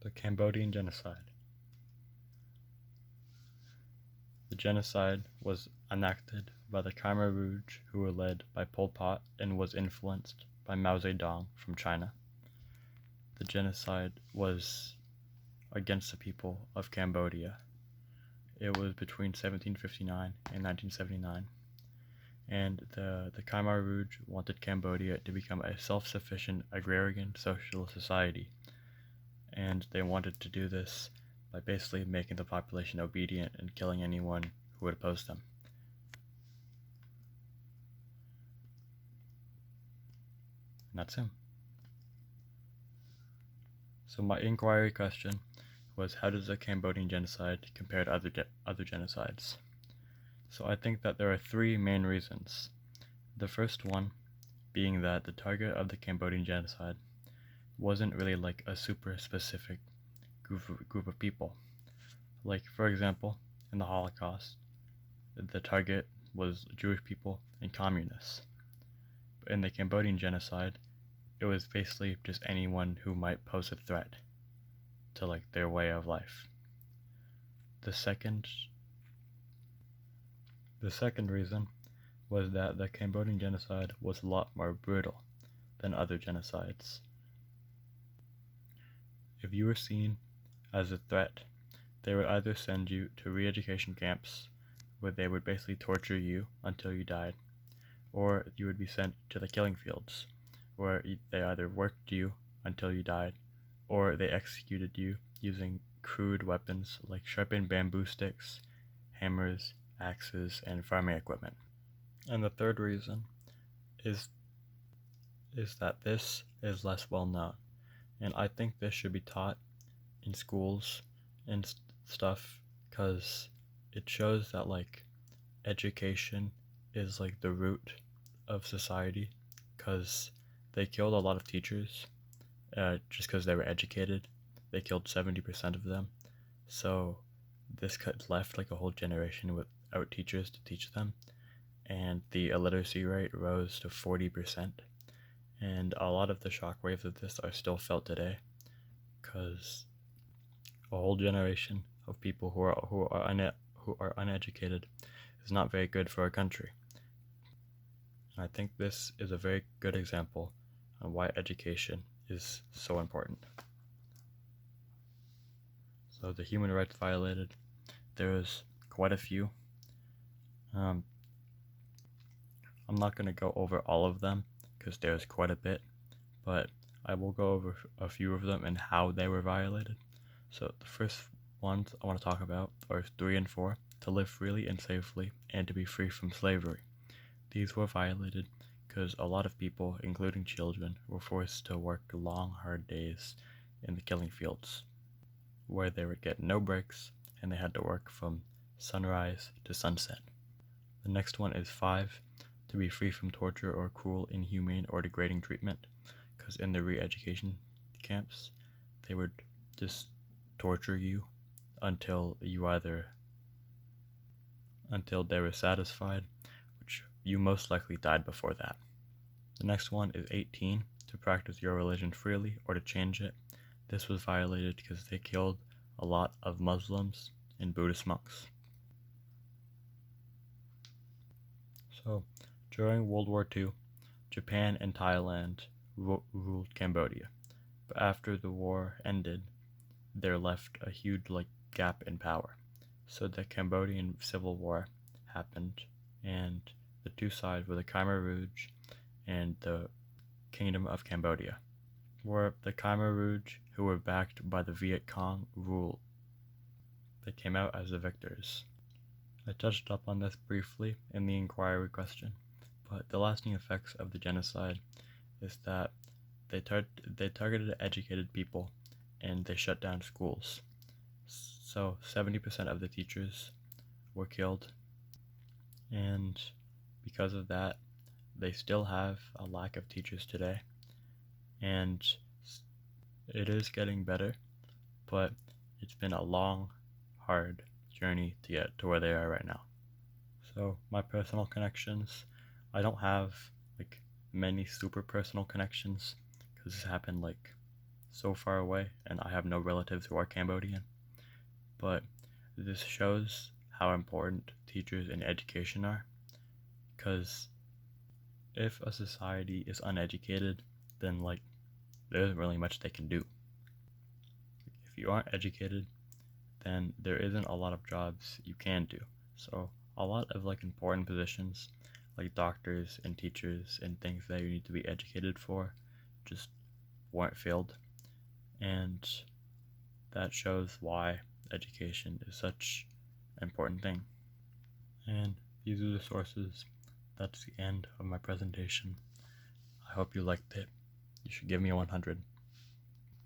The Cambodian Genocide. The genocide was enacted by the Khmer Rouge, who were led by Pol Pot and was influenced by Mao Zedong from China. The genocide was against the people of Cambodia. It was between 1759 and 1979, and the Khmer Rouge wanted Cambodia to become a self-sufficient agrarian socialist society, and they wanted to do this by basically making the population obedient and killing anyone who would oppose them. And that's him. So my inquiry question was, how does the Cambodian genocide compare to other genocides? So I think that there are three main reasons. The first one being that the target of the Cambodian genocide wasn't really like a super specific group of people. Like, for example, in the Holocaust, the target was Jewish people and communists. But in the Cambodian genocide, it was basically just anyone who might pose a threat to like their way of life. The second reason was that the Cambodian genocide was a lot more brutal than other genocides. If you were seen as a threat, they would either send you to re-education camps where they would basically torture you until you died, or you would be sent to the killing fields where they either worked you until you died, or they executed you using crude weapons like sharpened bamboo sticks, hammers, axes, and farming equipment. And the third reason is that this is less well known, and I think this should be taught in schools and stuff, because it shows that like education is like the root of society, because they killed a lot of teachers just because they were educated. They killed 70% of them, so this left like a whole generation without teachers to teach them, and the illiteracy rate rose to 40%, and a lot of the shockwaves of this are still felt today, because a whole generation of people who are uneducated is not very good for a country. And I think this is a very good example on why education is so important. So the human rights violated, there's quite a few. I'm not going to go over all of them because there's quite a bit, but I will go over a few of them and how they were violated. So the first ones I want to talk about are 3 and 4, to live freely and safely and to be free from slavery. These were violated because a lot of people, including children, were forced to work long, hard days in the killing fields, where they would get no breaks and they had to work from sunrise to sunset. The next one is 5, to be free from torture or cruel, inhumane, or degrading treatment, because in the re-education camps, they would just torture you until they were satisfied, which you most likely died before that. The next one is 18, to practice your religion freely or to change it. This was violated because they killed a lot of Muslims and Buddhist monks. So, during World War II, Japan and Thailand ruled Cambodia. But after the war ended, there left a huge gap in power. So the Cambodian Civil War happened, and the two sides were the Khmer Rouge and the Kingdom of Cambodia, where the Khmer Rouge, who were backed by the Viet Cong, ruled. They came out as the victors. I touched up on this briefly in the inquiry question, but the lasting effects of the genocide is that they targeted educated people and they shut down schools. So 70% of the teachers were killed, and because of that, they still have a lack of teachers today, and it is getting better, but it's been a long, hard journey to get to where they are right now. So my personal connections, I don't have many super personal connections, because this happened so far away, and I have no relatives who are Cambodian. But this shows how important teachers in education are, because if a society is uneducated, then there isn't really much they can do. If you aren't educated, then there isn't a lot of jobs you can do. So a lot of important positions like doctors and teachers and things that you need to be educated for just weren't filled. And that shows why education is such an important thing. And these are the sources. That's the end of my presentation. I hope you liked it. You should give me a 100.